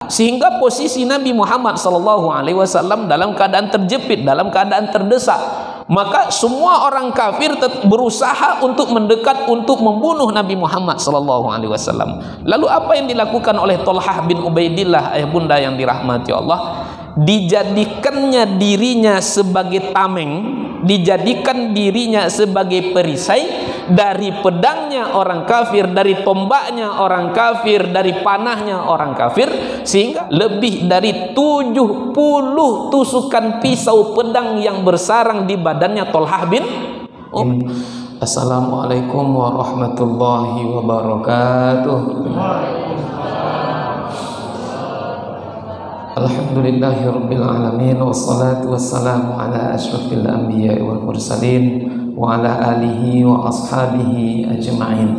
Sehingga posisi Nabi Muhammad SAW dalam keadaan terjepit, dalam keadaan terdesak. Maka semua orang kafir berusaha untuk mendekat, untuk membunuh Nabi Muhammad SAW. Lalu apa yang dilakukan oleh Thalhah bin Ubaidillah, ayah bunda yang dirahmati Allah? Dijadikannya dirinya sebagai tameng, dijadikan dirinya sebagai perisai dari pedangnya orang kafir, dari tombaknya orang kafir, dari panahnya orang kafir, sehingga lebih dari 70 tusukan pisau pedang yang bersarang di badannya Thalhah bin Assalamualaikum warahmatullahi wabarakatuh. Alhamdulillahirabbil alamin, wassalatu wassalamu ala asyrafil anbiya'i wal mursalin wa ala alihi wa ashabihi ajma'in.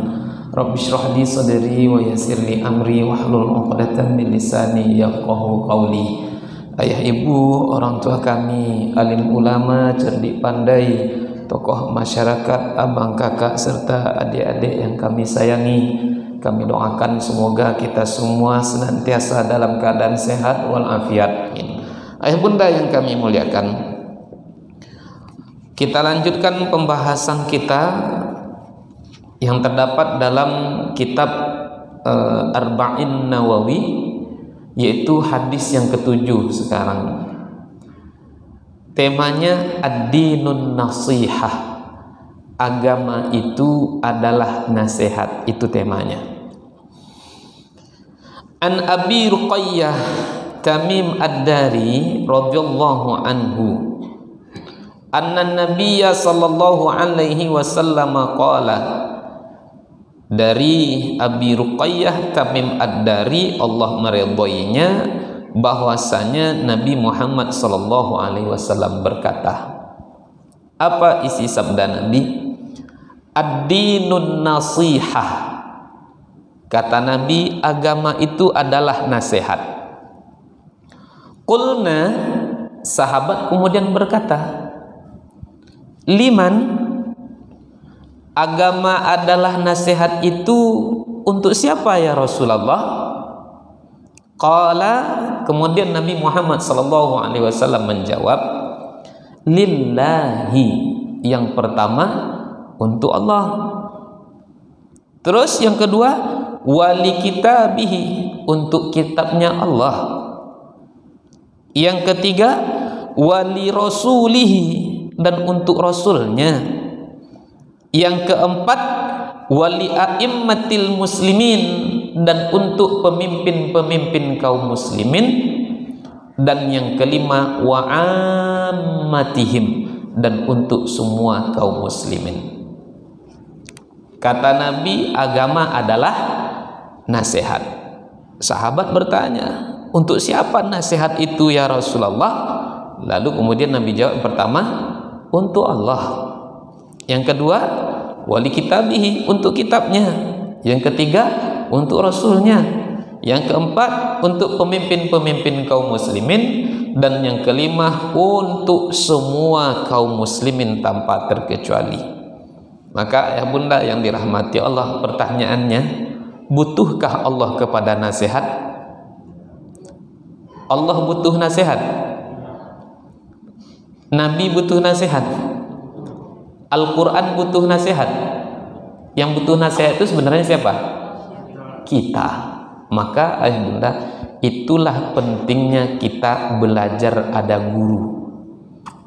Rabbi shrah li sadri wa yassir li amri wahlul 'uqdatam min lisani yafqahu qawli. Ayah ibu, orang tua kami, alim ulama, cerdik pandai, tokoh masyarakat, abang kakak serta adik-adik yang kami sayangi, kami doakan semoga kita semua senantiasa dalam keadaan sehat walafiat. Ayah bunda yang kami muliakan, kita lanjutkan pembahasan kita yang terdapat dalam kitab Arba'in Nawawi, yaitu hadis yang ketujuh sekarang. Temanya ad-dinun nasihah. Agama itu adalah nasihat, itu temanya. An Abi Ruqayyah Tamim Ad-Dari radhiyallahu anhu anna Nabiyya sallallahu alaihi wasallam qala, dari Abi Ruqayyah Tamim Ad-Dari, Allah meridhoinya, bahwasanya Nabi Muhammad sallallahu alaihi wasallam berkata. Apa isi sabda Nabi? Ad-dinun nasihah. Kata Nabi, agama itu adalah nasihat. Qulna, sahabat kemudian berkata, liman? Agama adalah nasihat itu untuk siapa ya Rasulullah? Qala, kemudian Nabi Muhammad SAW menjawab, lillahi. Yang pertama untuk Allah. Terus yang kedua, wali kitabihi, untuk kitabnya Allah. Yang ketiga, wali rasulihi, dan untuk rasulnya. Yang keempat, wali a'immatil muslimin, dan untuk pemimpin-pemimpin kaum muslimin. Dan yang kelima, wa'ammatihim, dan untuk semua kaum muslimin. Kata Nabi, agama adalah nasihat. Sahabat bertanya, untuk siapa nasihat itu ya Rasulullah? Lalu kemudian Nabi jawab, pertama, untuk Allah. Yang kedua, wali kitabihi, untuk kitabnya. Yang ketiga, untuk rasulnya. Yang keempat, untuk pemimpin-pemimpin kaum muslimin. Dan yang kelima, untuk semua kaum muslimin tanpa terkecuali. Maka ya bunda yang dirahmati Allah, pertanyaannya, butuhkah Allah kepada nasihat? Allah butuh nasihat? Nabi butuh nasihat? Al-Quran butuh nasihat? Yang butuh nasihat itu sebenarnya siapa? Kita. Maka ayah bunda, itulah pentingnya kita belajar ada guru.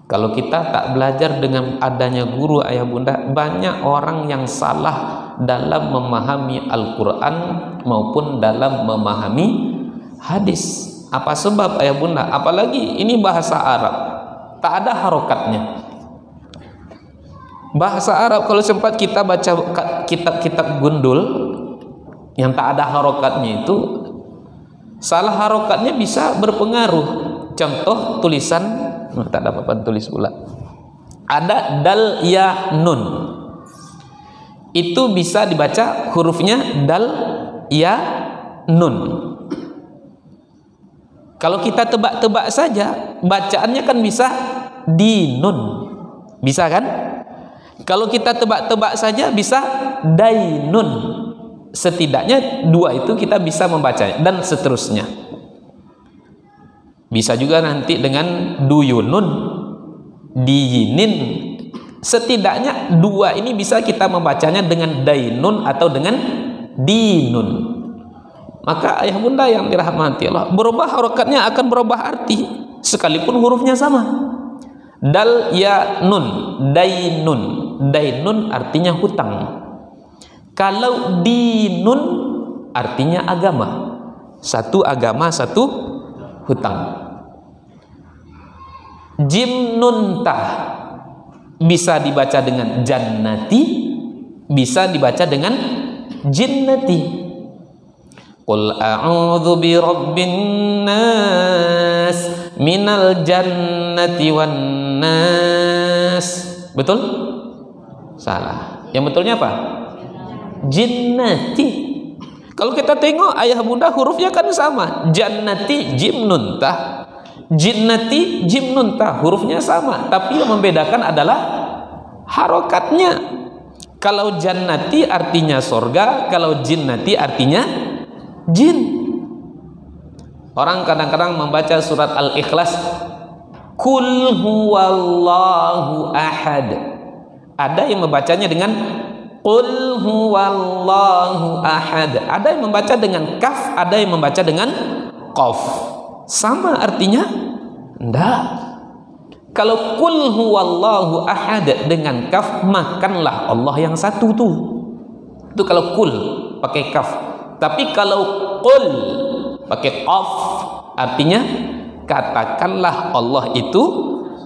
Kalau kita tak belajar dengan adanya guru, ayah bunda, banyak orang yang salah dalam memahami Al-Quran maupun dalam memahami hadis. Apa sebab ayah bunda? Apalagi ini bahasa Arab, tak ada harokatnya. Bahasa Arab kalau sempat kita baca kitab-kitab gundul yang tak ada harokatnya itu, salah harokatnya bisa berpengaruh. Contoh tulisan, tak ada papan tulis pula. Ada dal ya nun, itu bisa dibaca hurufnya dal ya nun. Kalau kita tebak-tebak saja, bacaannya kan bisa dinun, bisa kan? Kalau kita tebak-tebak saja bisa dainun. Setidaknya dua itu kita bisa membacanya, dan seterusnya. Bisa juga nanti dengan duyunun, diyinin. Setidaknya dua ini bisa kita membacanya dengan dainun atau dengan dinun. Maka ayah bunda yang dirahmati Allah, berubah harokatnya akan berubah arti sekalipun hurufnya sama. Dal ya nun, dainun. Dainun artinya hutang. Kalau dinun artinya agama. Satu agama, satu hutang. Jim nun tah bisa dibaca dengan jannati, bisa dibaca dengan jinnati. Qul a'udzu bi rabbin nas minal jannati wan nas. Betul? Salah. Yang betulnya apa? Jinnati. Kalau kita tengok ayah bunda hurufnya kan sama. Jannati jim nun tah, jinnati jim nun tah, hurufnya sama, tapi yang membedakan adalah harokatnya. Kalau jannati artinya sorga, kalau jinnati artinya jin. Orang kadang-kadang membaca surat Al-Ikhlas, Qul huwallahu ahad. Ada yang membacanya dengan Qul huwallahu ahad. Ada yang membaca dengan kaf, ada yang membaca dengan qaf. Sama artinya? Enggak. Kalau Qul huwallahu ahad dengan kaf, makanlah Allah yang satu tuh. Itu kalau Qul pakai kaf. Tapi kalau Qul pakai qaf, artinya katakanlah Allah itu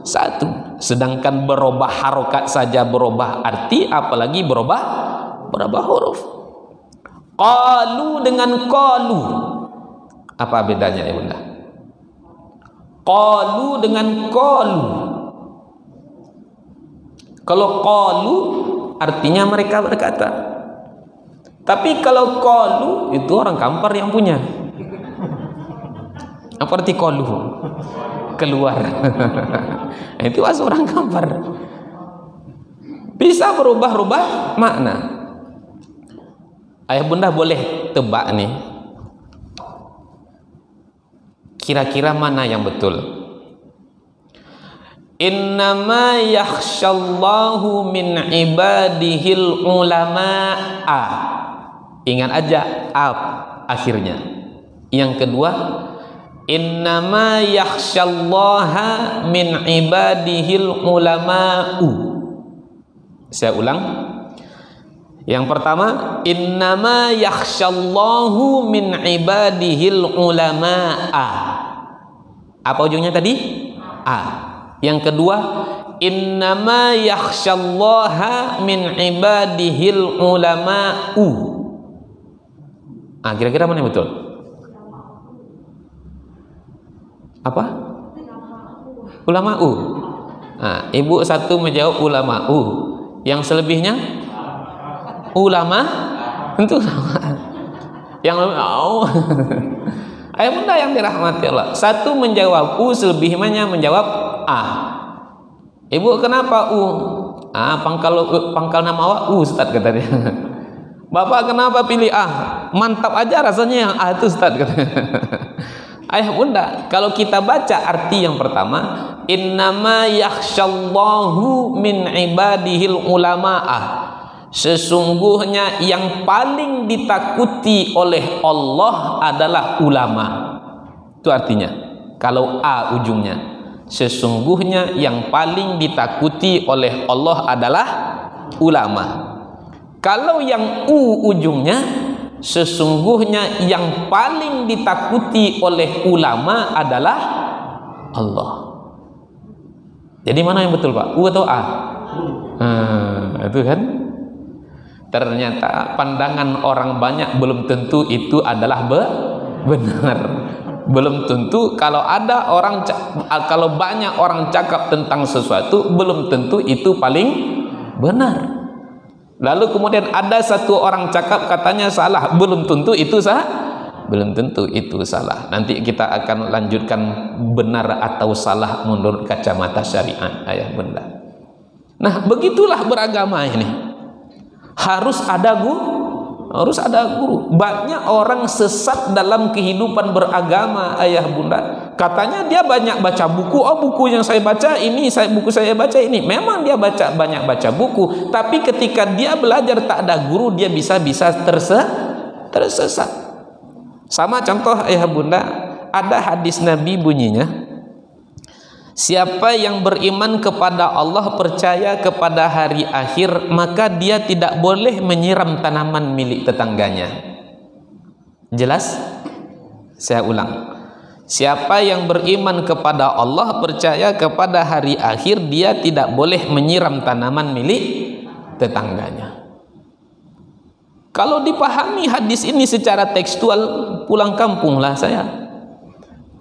satu. Sedangkan berubah harokat saja berubah arti, apalagi berubah huruf. Qalu dengan qalu, apa bedanya ya bunda? Qalu dengan qalu. Kalau qalu artinya mereka berkata. Tapi kalau qalu itu orang Kampar yang punya. Apa arti qalu? Keluar. Itu asal orang Kampar. Bisa berubah-ubah makna. Ayah bunda boleh tebak nih, kira-kira mana yang betul? Innama yakhshallahu min ibadihil ulama'a. Ingat aja akhirnya. Yang kedua, innama yakhshallaha min ibadihil ulama'u. Saya ulang. Yang pertama, innama yakhshallahu min ibadihil ulama'a. Apa ujungnya tadi? A. Yang kedua, innama yakhshallaha min ibadihil ulama'u. Kira-kira mana yang betul? Apa? Ulama'u. Ibu satu menjawab ulama'u. Yang selebihnya ulama, tentu sama. Yang ayah bunda yang dirahmati Allah, satu menjawab u, selebihnya menjawab a. Ibu kenapa u? Pangkal nama awak u, Ustaz katanya. Bapak kenapa pilih a? Mantap aja rasanya yang a itu, Ustaz katanya. Ayah bunda, kalau kita baca arti yang pertama, innama yakhshallahu min ibadihil ulama'ah. Sesungguhnya yang paling ditakuti oleh Allah adalah ulama. Itu artinya. Kalau a ujungnya, sesungguhnya yang paling ditakuti oleh Allah adalah ulama. Kalau yang u ujungnya, sesungguhnya yang paling ditakuti oleh ulama adalah Allah. Jadi mana yang betul Pak? U atau a? Itu kan. Ternyata pandangan orang banyak belum tentu itu adalah benar. Belum tentu kalau banyak orang cakap tentang sesuatu, belum tentu itu paling benar. Lalu kemudian ada satu orang cakap katanya salah, belum tentu itu salah. Nanti kita akan lanjutkan benar atau salah menurut kacamata syariat, ayah bunda. Nah, begitulah beragama ini. Harus ada Harus ada guru. Banyak orang sesat dalam kehidupan beragama, ayah bunda. Katanya dia banyak baca buku. Oh, buku yang saya baca ini, buku saya baca ini. Memang dia banyak baca buku, tapi ketika dia belajar tak ada guru, dia bisa tersesat. Sama contoh, ayah bunda, ada hadis Nabi bunyinya, siapa yang beriman kepada Allah, percaya kepada hari akhir, maka dia tidak boleh menyiram tanaman milik tetangganya. Jelas? Saya ulang. Siapa yang beriman kepada Allah, percaya kepada hari akhir, dia tidak boleh menyiram tanaman milik tetangganya. Kalau dipahami hadis ini secara tekstual, pulang kampunglah saya.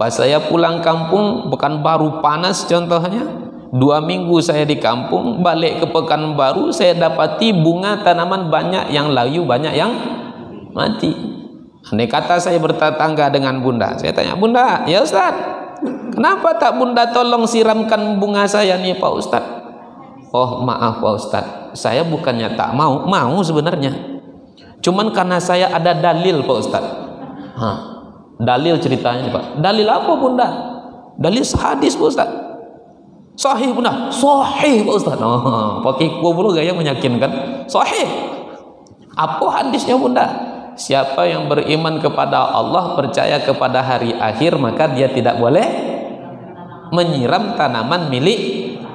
Pas saya pulang kampung, Pekanbaru panas contohnya, 2 minggu saya di kampung, balik ke Pekanbaru, saya dapati bunga tanaman banyak yang layu, banyak yang mati. Andai kata saya bertetangga dengan bunda, saya tanya, bunda, ya Ustaz, kenapa tak bunda tolong siramkan bunga saya nih Pak Ustaz? Oh maaf Pak Ustaz, saya bukannya tak mau sebenarnya, cuman karena saya ada dalil Pak Ustaz. Dalil ceritanya Pak. Dalil apa bunda? Dalil hadis Pak Ustaz. Sahih bunda? Sahih Pak Ustaz. Pakai kubur gaya meyakinkan. Sahih. Apa hadisnya bunda? Siapa yang beriman kepada Allah, percaya kepada hari akhir, maka dia tidak boleh menyiram tanaman milik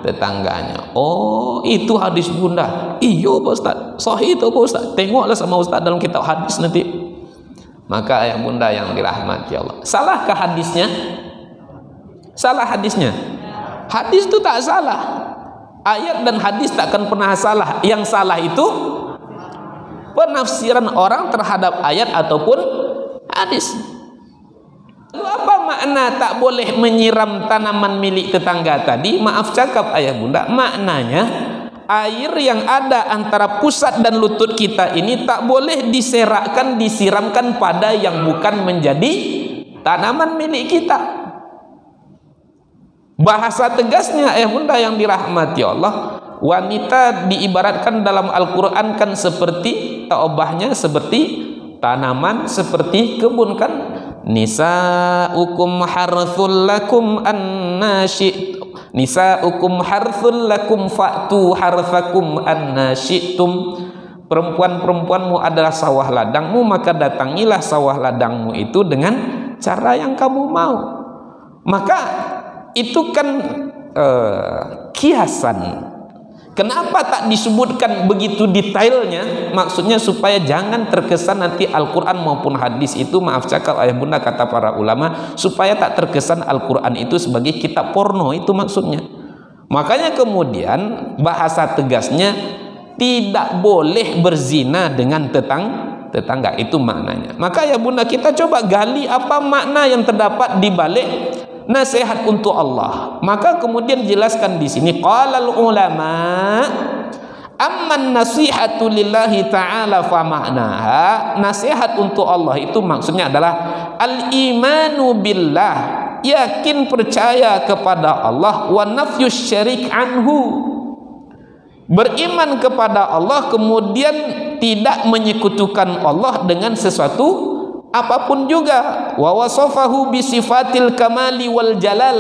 tetangganya. Oh, itu hadis bunda. Iyo Pak Ustaz. Sahih itu Pak Ustaz. Tengoklah sama Ustaz dalam kitab hadis nanti. Maka ayah bunda yang dirahmati Allah, salahkah hadisnya? Salah hadisnya? Hadis itu tak salah. Ayat dan hadis tak akan pernah salah. Yang salah itu penafsiran orang terhadap ayat ataupun hadis. Lalu apa makna tak boleh menyiram tanaman milik tetangga tadi? Maaf cakap ayah bunda, maknanya air yang ada antara pusat dan lutut kita ini tak boleh diserakkan, disiramkan pada yang bukan menjadi tanaman milik kita. Bahasa tegasnya ayah bunda yang dirahmati Allah, wanita diibaratkan dalam Al-Quran kan seperti taubahnya, seperti tanaman, seperti kebun kan. Nisa'ukum harthul lakum anna syi'tum, nisa'ukum harthul lakum fa'tu harthakum anna syi'tum. Perempuan-perempuanmu adalah sawah ladangmu, maka datangilah sawah ladangmu itu dengan cara yang kamu mau. Maka itu kan kiasan. Kenapa tak disebutkan begitu detailnya? Maksudnya supaya jangan terkesan nanti Al-Quran maupun hadis itu, maaf cakap ayah bunda, kata para ulama, supaya tak terkesan Al-Quran itu sebagai kitab porno, itu maksudnya. Makanya kemudian bahasa tegasnya tidak boleh berzina dengan tetangga, itu maknanya. Maka ya bunda, kita coba gali apa makna yang terdapat di balik nasihat untuk Allah. Maka kemudian jelaskan di sini, qalal ulama amman nasihatu lillahi ta'ala fa ma'naha, nasihat untuk Allah itu maksudnya adalah al-imanu billah, yakin percaya kepada Allah, wa nafyus syirik anhu, beriman kepada Allah kemudian tidak menyekutukan Allah dengan sesuatu apapun juga. Wa wasafahu bi sifatil kamali wal jalal,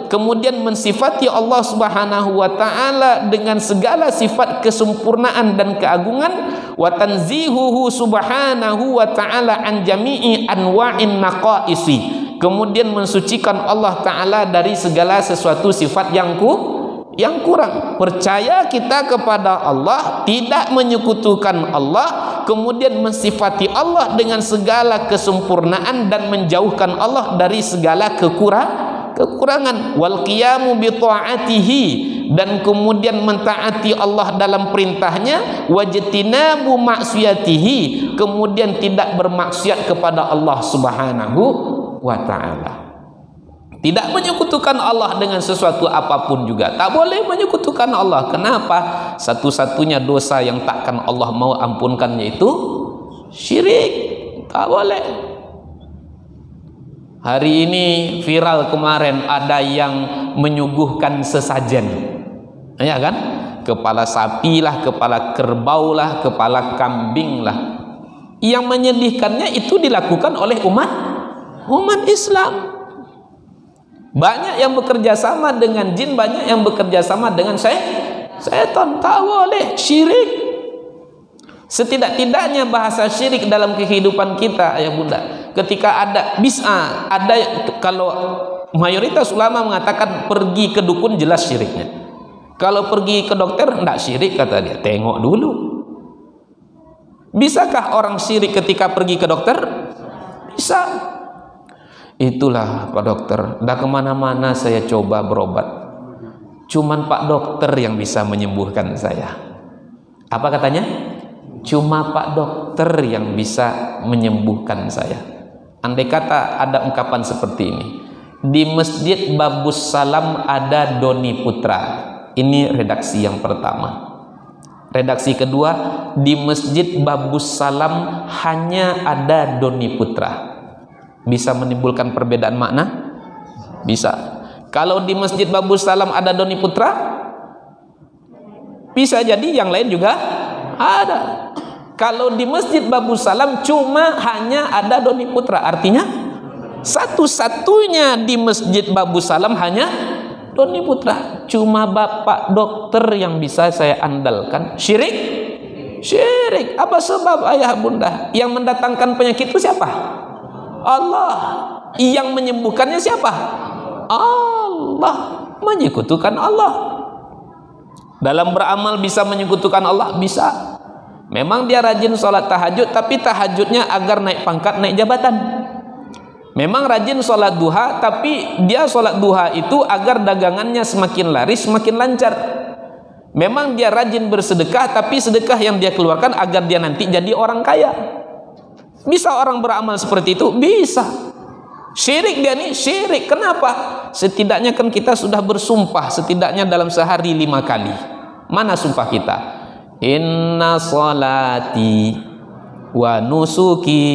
kemudian mensifati Allah Subhanahu wa taala dengan segala sifat kesempurnaan dan keagungan. Wa tanzihuhu subhanahu wa taala an jami'i anwa'in naqaisi, kemudian mensucikan Allah taala dari segala sesuatu sifat yang kurang. Percaya kita kepada Allah, tidak menyekutukan Allah, kemudian mensifati Allah dengan segala kesempurnaan dan menjauhkan Allah dari segala kekurangan. Wal qiyamu bi ta'atihi, dan kemudian mentaati Allah dalam perintahnya. Wajtinabu maksiyatihi, kemudian tidak bermaksiat kepada Allah Subhanahu wa taala. Tidak menyekutukan Allah dengan sesuatu apapun juga. Tak boleh menyekutukan Allah. Kenapa? Satu-satunya dosa yang takkan Allah mau ampunkannya itu syirik. Tak boleh. Hari ini viral, kemarin ada yang menyuguhkan sesajen, ya kan? Kepala sapi lah, kepala kerbau lah, kepala kambing lah. Yang menyedihkannya itu dilakukan oleh umat Islam. Banyak yang bekerja sama dengan jin, banyak yang bekerja sama dengan setan. Tak boleh syirik. Setidak-tidaknya bahasa syirik dalam kehidupan kita, ayah bunda, ketika ada kalau mayoritas ulama mengatakan pergi ke dukun jelas syiriknya. Kalau pergi ke dokter enggak syirik, kata dia. Tengok dulu. Bisakah orang syirik ketika pergi ke dokter? Bisa. Itulah Pak Dokter, dah kemana-mana saya coba berobat, cuman Pak Dokter yang bisa menyembuhkan saya. Apa katanya? Cuma Pak Dokter yang bisa menyembuhkan saya. Andai kata ada ungkapan seperti ini, di Masjid Babus Salam ada Doni Putra. Ini redaksi yang pertama. Redaksi kedua, di Masjid Babus Salam hanya ada Doni Putra. Bisa menimbulkan perbedaan makna? Bisa. Kalau di Masjid Babus Salam ada Doni Putra, bisa jadi yang lain juga ada. Kalau di Masjid Babus Salam cuma hanya ada Doni Putra, artinya satu-satunya di Masjid Babus Salam hanya Doni Putra. Cuma Bapak Dokter yang bisa saya andalkan. Syirik? Syirik. Apa sebab ayah bunda? Yang mendatangkan penyakit itu siapa? Allah. Yang menyembuhkannya siapa? Allah. Menyekutukan Allah. Dalam beramal bisa menyekutukan Allah? Bisa. Memang dia rajin sholat tahajud, tapi tahajudnya agar naik pangkat, naik jabatan. Memang rajin sholat duha, tapi dia sholat duha itu agar dagangannya semakin laris, semakin lancar. Memang dia rajin bersedekah, tapi sedekah yang dia keluarkan agar dia nanti jadi orang kaya. Bisa orang beramal seperti itu? Bisa. Syirik dia nih, syirik. Kenapa? Setidaknya kan kita sudah bersumpah setidaknya dalam sehari 5 kali. Mana sumpah kita? Inna salati wa nusuki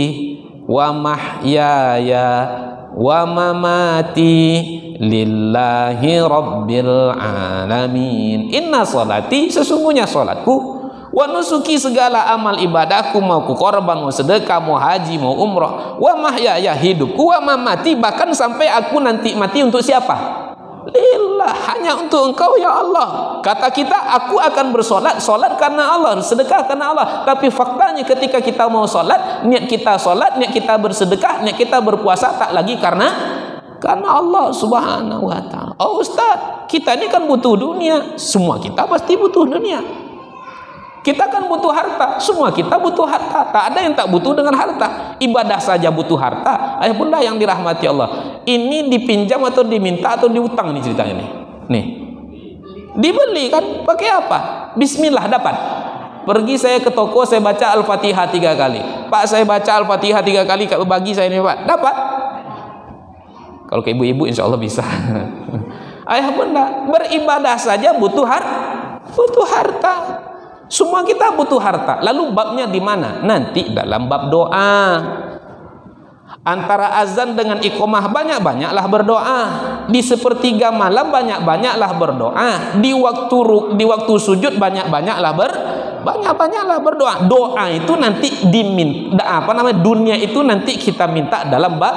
wa mahyaya wa mamati lillahi rabbil alamin. Inna salati, sesungguhnya salatku, wa nusuki, segala amal ibadahku, mau ku korban, mau sedekah, mau haji, mau umrah, wa mahyaya, hidupku, wa mamati, bahkan sampai aku nanti mati, untuk siapa? Lillah, hanya untuk engkau ya Allah. Kata kita, aku akan bersolat, solat karena Allah, sedekah karena Allah. Tapi faktanya ketika kita mau solat, niat kita solat, niat kita bersedekah, niat kita berpuasa, tak lagi karena Allah subhanahu wa ta'ala. Oh Ustaz, kita ini kan butuh dunia. Semua kita pasti butuh dunia. Kita kan butuh harta, semua kita butuh harta. Tak ada yang tak butuh dengan harta. Ibadah saja butuh harta. Ayah bunda yang dirahmati Allah, ini dipinjam atau diminta atau diutang nih ceritanya nih. Nih, dibeli kan, pakai apa? Bismillah dapat. Pergi saya ke toko, saya baca Al-Fatihah 3 kali. Pak, saya baca Al-Fatihah 3 kali, bagi saya ini Pak, dapat. Kalau ke ibu-ibu insya Allah bisa. Ayah bunda, beribadah saja butuh harta. Semua kita butuh harta. Lalu babnya di mana? Nanti dalam bab doa. Antara azan dengan iqamah banyak-banyaklah berdoa. Di sepertiga malam banyak-banyaklah berdoa. Di waktu sujud banyak-banyaklah berdoa. Doa itu nanti diminta, dunia itu nanti kita minta dalam bab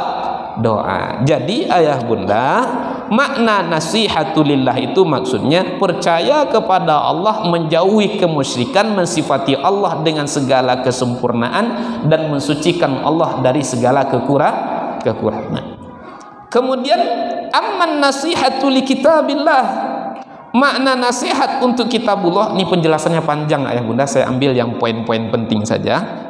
doa. Jadi ayah bunda, makna nasihatulillah itu maksudnya percaya kepada Allah, menjauhi kemusyrikan, mensifati Allah dengan segala kesempurnaan dan mensucikan Allah dari segala kekurangan. Kemudian amman nasihatul kitabillah, makna nasihat untuk kitabullah. Ini penjelasannya panjang ayah bunda, saya ambil yang poin-poin penting saja.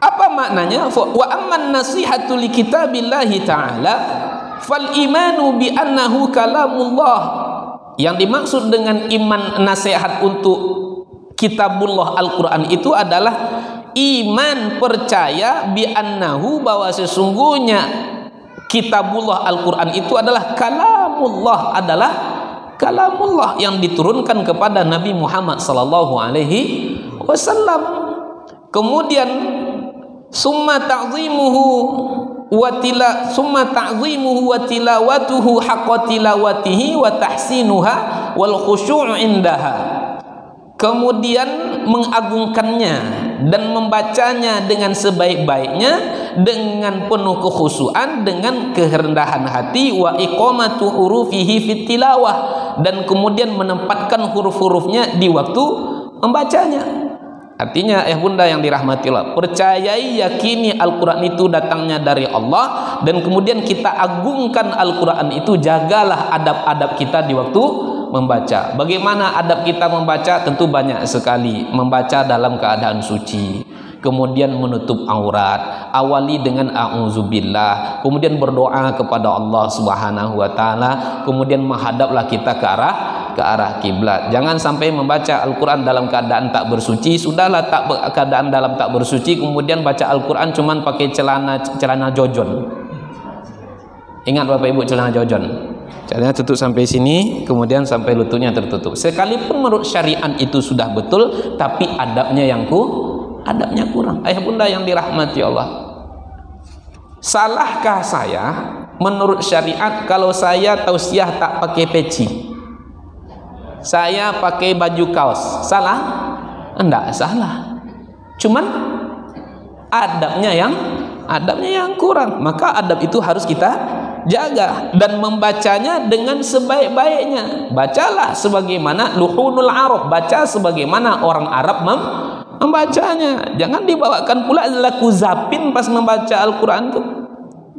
Apa maknanya? Wa amman nasihatu li kitabillahi ta'ala fal imanu bi annahu kalamullah. Yang dimaksud dengan iman nasihat untuk kitabullah Al-Quran itu adalah iman percaya bi annahu, bahwa sesungguhnya kitabullah Al-Quran itu adalah kalamullah, adalah kalamullah yang diturunkan kepada Nabi Muhammad sallallahu alaihi wasallam. Kemudian summa ta'zimuhu wa tilawatuhu haqqa tilawatihi wa tahsinuha wal khusyu' indaha. kemudian mengagungkannya dan membacanya dengan sebaik-baiknya, dengan penuh kekhusyuan, dengan kerendahan hati, wa iqamatu hurufihi fit tilawah, dan kemudian menempatkan huruf-hurufnya di waktu membacanya. Artinya bunda yang dirahmati Allah, percayai, yakini Al-Quran itu datangnya dari Allah, dan kemudian kita agungkan Al-Quran itu. Jagalah adab-adab kita di waktu membaca. Bagaimana adab kita membaca? Tentu banyak sekali. Membaca dalam keadaan suci, kemudian menutup aurat, awali dengan a'udzubillah, kemudian berdoa kepada Allah Subhanahu wa taala, kemudian menghadaplah kita ke arah kiblat. Jangan sampai membaca Al-Quran dalam keadaan tak bersuci. Sudahlah keadaan dalam tak bersuci, kemudian baca Al-Quran cuman pakai celana jojon. Ingat Bapak Ibu, celana jojon, celananya tutup sampai sini, kemudian sampai lututnya tertutup. Sekalipun menurut syariat itu sudah betul, tapi adabnya kurang. Ayah bunda yang dirahmati Allah, salahkah saya menurut syariat kalau saya tausiah tak pakai peci, saya pakai baju kaos? Salah? Enggak salah, cuman adabnya yang kurang. Maka adab itu harus kita jaga dan membacanya dengan sebaik-baiknya. Bacalah sebagaimana luhunul Arab, baca sebagaimana orang Arab membacanya. Jangan dibawakan pula laku zapin pas membaca Al-Quran itu.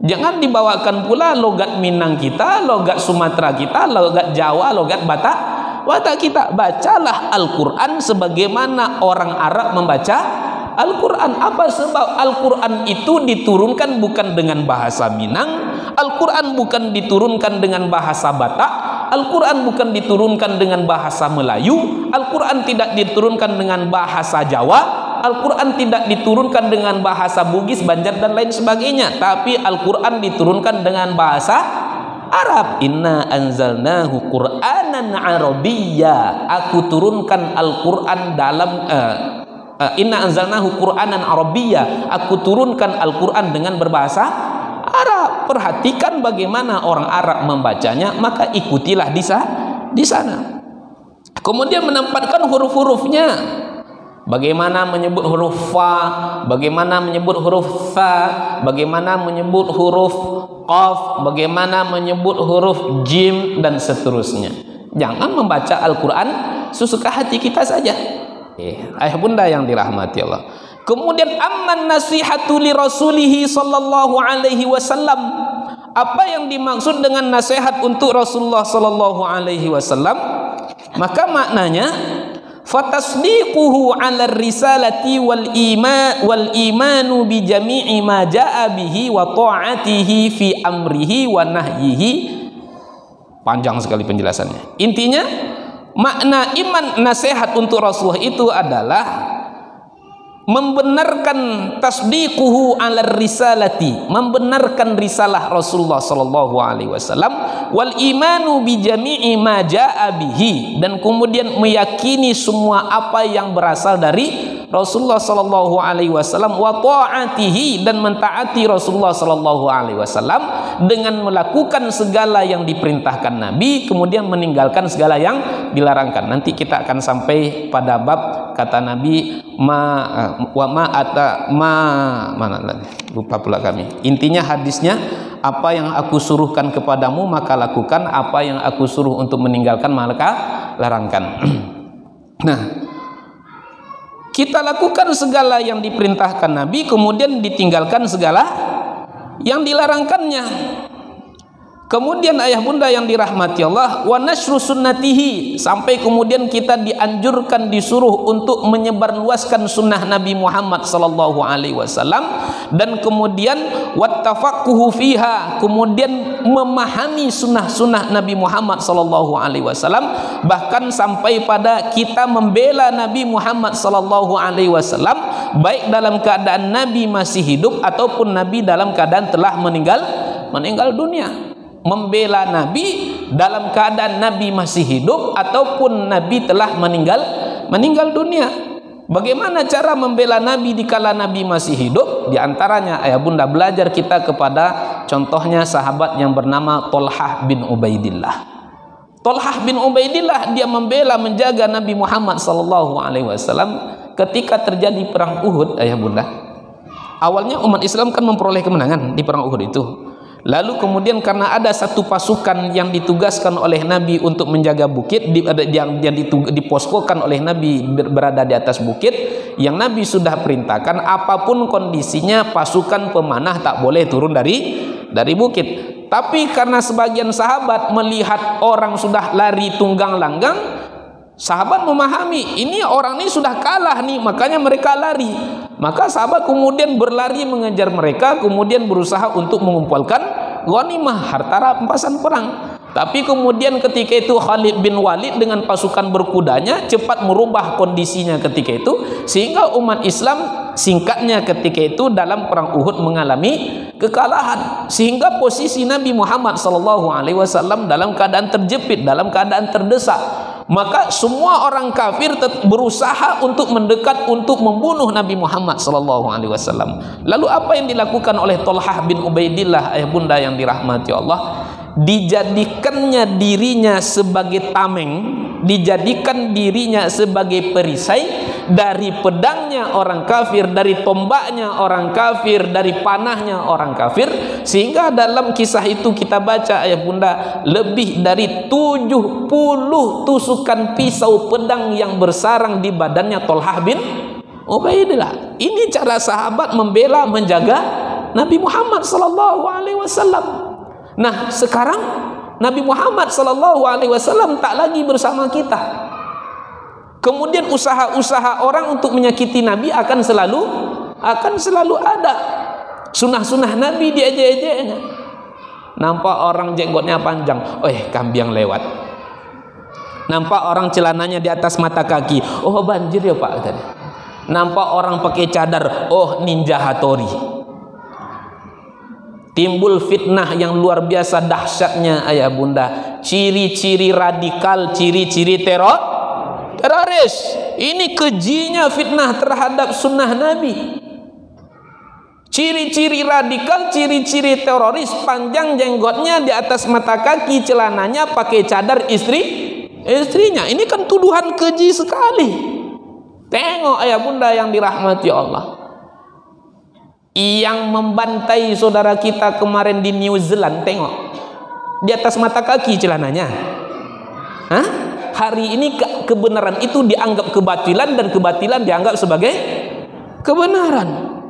Jangan dibawakan pula logat Minang kita, logat Sumatera kita, logat Jawa, logat Batak kita. Bacalah Al-Quran sebagaimana orang Arab membaca Al-Quran. Apa sebab? Al-Quran itu diturunkan bukan dengan bahasa Minang, Al-Quran bukan diturunkan dengan bahasa Batak, Al-Quran bukan diturunkan dengan bahasa Melayu, Al-Quran tidak diturunkan dengan bahasa Jawa, Al-Quran tidak diturunkan dengan bahasa Bugis, Banjar dan lain sebagainya, tapi Al-Quran diturunkan dengan bahasa Arab. Inna anzalnahu Qur'anan Arabiyya, aku turunkan Al-Quran dalam Inna anzalnahu Qur'anan Arabiyya, aku turunkan Al-Quran dengan berbahasa Arab. Perhatikan bagaimana orang Arab membacanya, maka ikutilah di sana. Kemudian menempatkan huruf-hurufnya. Bagaimana menyebut huruf fa, bagaimana menyebut huruf tha, bagaimana menyebut huruf qaf, bagaimana menyebut huruf jim, dan seterusnya. Jangan membaca Al-Quran sesuka hati kita saja. Ayah bunda yang dirahmati Allah. Kemudian amman nasihatu li rasulihi sallallahu alaihi wasallam. Apa yang dimaksud dengan nasihat untuk Rasulullah sallallahu alaihi wasallam? Maka maknanya fatasdiquhu 'ala risalati wal imanu bi jami'i ma jaa bihi wa ta'atihi fi amrihi wa nahyihi. Panjang sekali penjelasannya. Intinya makna iman nasihat untuk Rasulullah itu adalah membenarkan tasdiquhu 'ala risalati, membenarkan risalah Rasulullah sallallahu alaihi wasallam, wal imanu bi jami'i ma jaa bihi, dan kemudian meyakini semua apa yang berasal dari Rasulullah sallallahu alaihi wasallam, wa ta'atihi, dan mentaati Rasulullah sallallahu alaihi wasallam dengan melakukan segala yang diperintahkan Nabi, kemudian meninggalkan segala yang dilarangkan. Nanti kita akan sampai pada bab kata Nabi mana lagi? Lupa pula kami. Intinya hadisnya, apa yang aku suruhkan kepadamu maka lakukan, apa yang aku suruh untuk meninggalkan maka larangkan. Nah, kita lakukan segala yang diperintahkan Nabi, kemudian ditinggalkan segala yang dilarangkannya. Kemudian ayah bunda yang dirahmati Allah, wa nashru sunnatihi, sampai kemudian kita dianjurkan, disuruh untuk menyebarluaskan sunnah Nabi Muhammad sallallahu alaihi wasallam, dan kemudian wattafaqquhu fiha, kemudian memahami sunnah-sunnah Nabi Muhammad sallallahu alaihi wasallam, bahkan sampai pada kita membela Nabi Muhammad sallallahu alaihi wasallam baik dalam keadaan Nabi masih hidup ataupun Nabi dalam keadaan telah meninggal dunia. Membela Nabi dalam keadaan Nabi masih hidup ataupun Nabi telah meninggal dunia. Bagaimana cara membela Nabi dikala Nabi masih hidup? Di antaranya ayah bunda belajar kita kepada contohnya sahabat yang bernama Thalhah bin Ubaidillah. Thalhah bin Ubaidillah dia membela menjaga Nabi Muhammad sallallahu alaihi wasallam ketika terjadi perang Uhud, ayah bunda. Awalnya umat Islam kan memperoleh kemenangan di perang Uhud itu. Lalu kemudian karena ada satu pasukan yang ditugaskan oleh Nabi untuk menjaga bukit, yang diposkokan oleh Nabi berada di atas bukit, yang Nabi sudah perintahkan apapun kondisinya pasukan pemanah tak boleh turun dari bukit. Tapi karena sebagian sahabat melihat orang sudah lari tunggang langgang, sahabat memahami ini orang ini sudah kalah nih, makanya mereka lari. Maka sahabat kemudian berlari mengejar mereka, kemudian berusaha untuk mengumpulkan ghanimah, harta rampasan perang. Tapi kemudian ketika itu Khalid bin Walid dengan pasukan berkudanya cepat merubah kondisinya ketika itu, sehingga umat Islam singkatnya ketika itu dalam perang Uhud mengalami kekalahan, sehingga posisi Nabi Muhammad SAW dalam keadaan terjepit, dalam keadaan terdesak. Maka semua orang kafir berusaha untuk mendekat untuk membunuh Nabi Muhammad SAW. Lalu apa yang dilakukan oleh Thalhah bin Ubaidillah, ayah bunda yang dirahmati Allah? Dijadikannya dirinya sebagai tameng, dijadikan dirinya sebagai perisai dari pedangnya orang kafir, dari tombaknya orang kafir, dari panahnya orang kafir, sehingga dalam kisah itu kita baca, ayah bunda, lebih dari 70 tusukan pisau pedang yang bersarang di badannya Thalhah bin Ubaidillah. Ini cara sahabat membela menjaga Nabi Muhammad SAW. Nah, sekarang Nabi Muhammad SAW tak lagi bersama kita. Kemudian usaha-usaha orang untuk menyakiti Nabi akan selalu ada. Sunnah-sunnah Nabi diejek-ejeknya. Nampak orang jenggotnya panjang, kambing lewat. Nampak orang celananya di atas mata kaki, banjir ya Pak tadi. Nampak orang pakai cadar, ninja Hattori. Timbul fitnah yang luar biasa dahsyatnya, ayah bunda. Ciri-ciri radikal, ciri-ciri teroris. Ini kejinya fitnah terhadap sunnah Nabi. Ciri-ciri radikal, ciri-ciri teroris, panjang jenggotnya di atas mata kaki, celananya pakai cadar istrinya. Ini kan tuduhan keji sekali. Tengok ayah bunda yang dirahmati Allah. Yang membantai saudara kita kemarin di New Zealand, tengok di atas mata kaki celananya. Hari ini kebenaran itu dianggap kebatilan dan kebatilan dianggap sebagai kebenaran.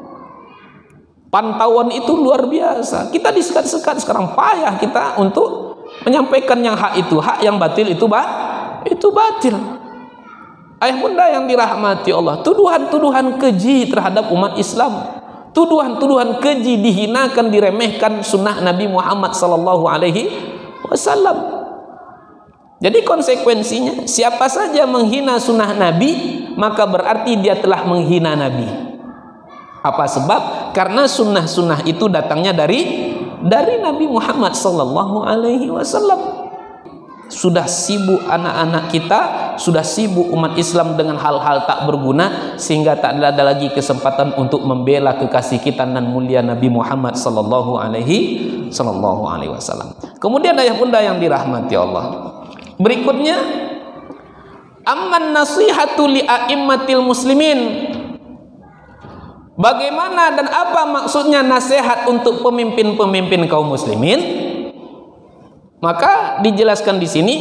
Pantauan itu luar biasa. Kita disekat-sekat sekarang, payah kita untuk menyampaikan yang hak itu hak, yang batil itu batil. Ayah bunda yang dirahmati Allah, tuduhan-tuduhan keji terhadap umat Islam, tuduhan-tuduhan keji, dihinakan, diremehkan sunnah Nabi Muhammad SAW. Jadi konsekuensinya, siapa saja menghina sunnah Nabi, maka berarti dia telah menghina Nabi. Apa sebab? Karena sunnah-sunnah itu datangnya dari Nabi Muhammad SAW. Sudah sibuk anak-anak kita, sudah sibuk umat Islam dengan hal-hal tak berguna, sehingga tak ada lagi kesempatan untuk membela kekasih kita nan mulia Nabi Muhammad sallallahu alaihi wasallam. Kemudian ayah bunda yang dirahmati Allah, berikutnya amman nasihatu li a'immatil muslimin. Bagaimana dan apa maksudnya nasihat untuk pemimpin-pemimpin kaum muslimin? Maka dijelaskan di sini,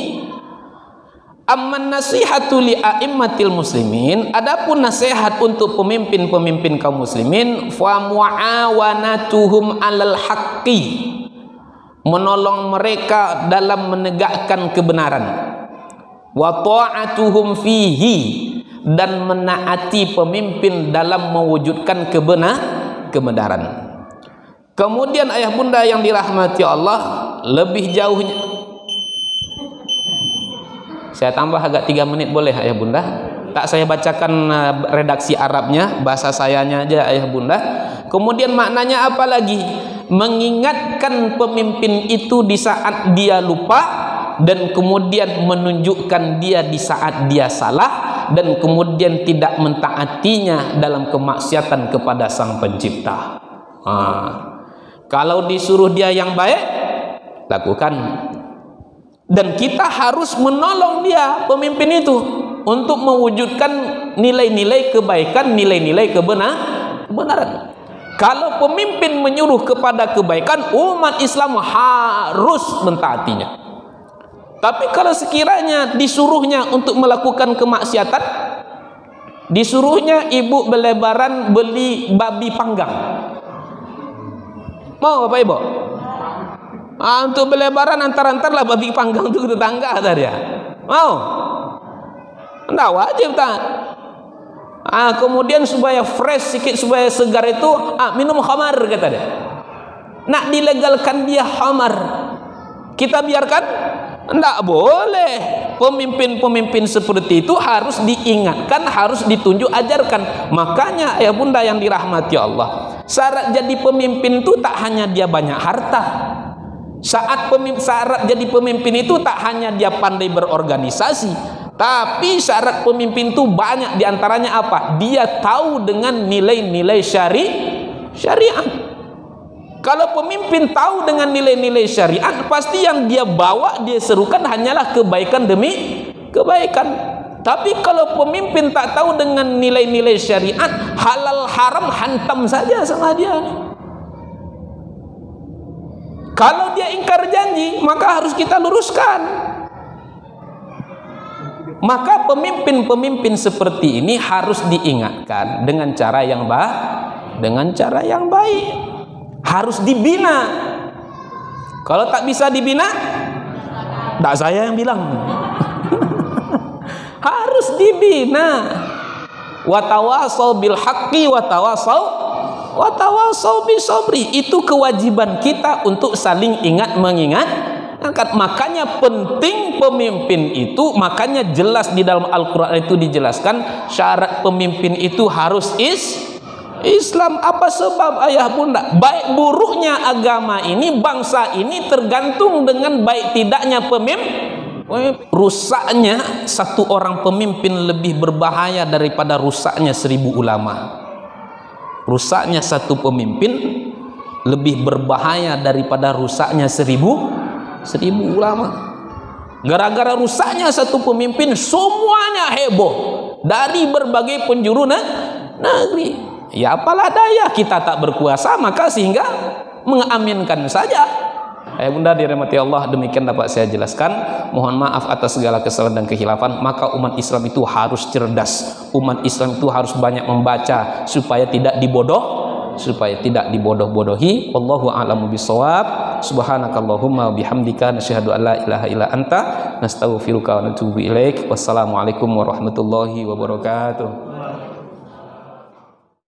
amman nasihatu li a'immatil muslimin, adapun nasihat untuk pemimpin-pemimpin kaum muslimin, fa muawanatuhum 'alal haqqi, menolong mereka dalam menegakkan kebenaran, wa ta'atuhum fihi, dan menaati pemimpin dalam mewujudkan kebenaran. Kemudian ayah bunda yang dirahmati Allah, lebih jauhnya, saya tambah agak 3 menit boleh ayah bunda? Tak saya bacakan redaksi Arabnya, bahasa sayanya aja ayah bunda. Kemudian maknanya apa lagi? Mengingatkan pemimpin itu di saat dia lupa, dan kemudian menunjukkan dia di saat dia salah, dan kemudian tidak mentaatinya dalam kemaksiatan kepada Sang Pencipta. Kalau disuruh dia yang baik, lakukan. Dan kita harus menolong dia, pemimpin itu, untuk mewujudkan nilai-nilai kebaikan, nilai-nilai kebenaran. Kalau pemimpin menyuruh kepada kebaikan, umat Islam harus mentaatinya. Tapi kalau sekiranya disuruhnya untuk melakukan kemaksiatan, disuruhnya ibu belebaran beli babi panggang, mau Bapak Ibu? Untuk belebaran antar-antarlah babi panggang itu ke tetangga, kata dia. Mau? Tidak wajib tak? Kemudian supaya fresh sikit, supaya segar itu, minum khamar, kata dia. Nak dilegalkan dia khamar, kita biarkan? Tidak boleh. Pemimpin-pemimpin seperti itu harus diingatkan, harus ditunjuk, ajarkan. Makanya ayah bunda yang dirahmati Allah, syarat jadi pemimpin itu tak hanya dia banyak harta. Syarat jadi pemimpin itu tak hanya dia pandai berorganisasi, tapi syarat pemimpin itu banyak. Diantaranya apa? Dia tahu dengan nilai-nilai syariat. Kalau pemimpin tahu dengan nilai-nilai syariat, pasti yang dia bawa, dia serukan hanyalah kebaikan demi kebaikan. Tapi kalau pemimpin tak tahu dengan nilai-nilai syariat, halal haram hantam saja sama dia. Kalau dia ingkar janji, maka harus kita luruskan. Maka pemimpin-pemimpin seperti ini harus diingatkan dengan cara yang baik. Harus dibina. Kalau tak bisa dibina, tak saya yang bilang. Harus dibina. Watawasau bil haqqi watawasau bis sabri. Itu kewajiban kita untuk saling mengingat. Makanya penting pemimpin itu, makanya jelas di dalam Al-Quran itu dijelaskan syarat pemimpin itu harus Islam. Apa sebab ayah bunda? Baik buruknya agama ini, bangsa ini tergantung dengan baik tidaknya pemimpin. Rusaknya satu orang pemimpin lebih berbahaya daripada rusaknya 1000 ulama. Rusaknya satu pemimpin lebih berbahaya daripada rusaknya 1000 ulama. Gara-gara rusaknya satu pemimpin, semuanya heboh dari berbagai penjuru negeri. Ya apalah daya, kita tak berkuasa, maka sehingga mengaminkan saja. Ayah bunda dirahmati Allah, demikian dapat saya jelaskan. Mohon maaf atas segala kesalahan dan kehilafan. Maka umat Islam itu harus cerdas. Umat Islam itu harus banyak membaca supaya tidak dibodoh-bodohi. Wallahu a'lamu bishawab. Subhanakallahumma bihamdika nasyhadu an la ilaha illa anta nastaghfiruka wa natubu ilaik. Wassalamualaikum warahmatullahi wabarakatuh.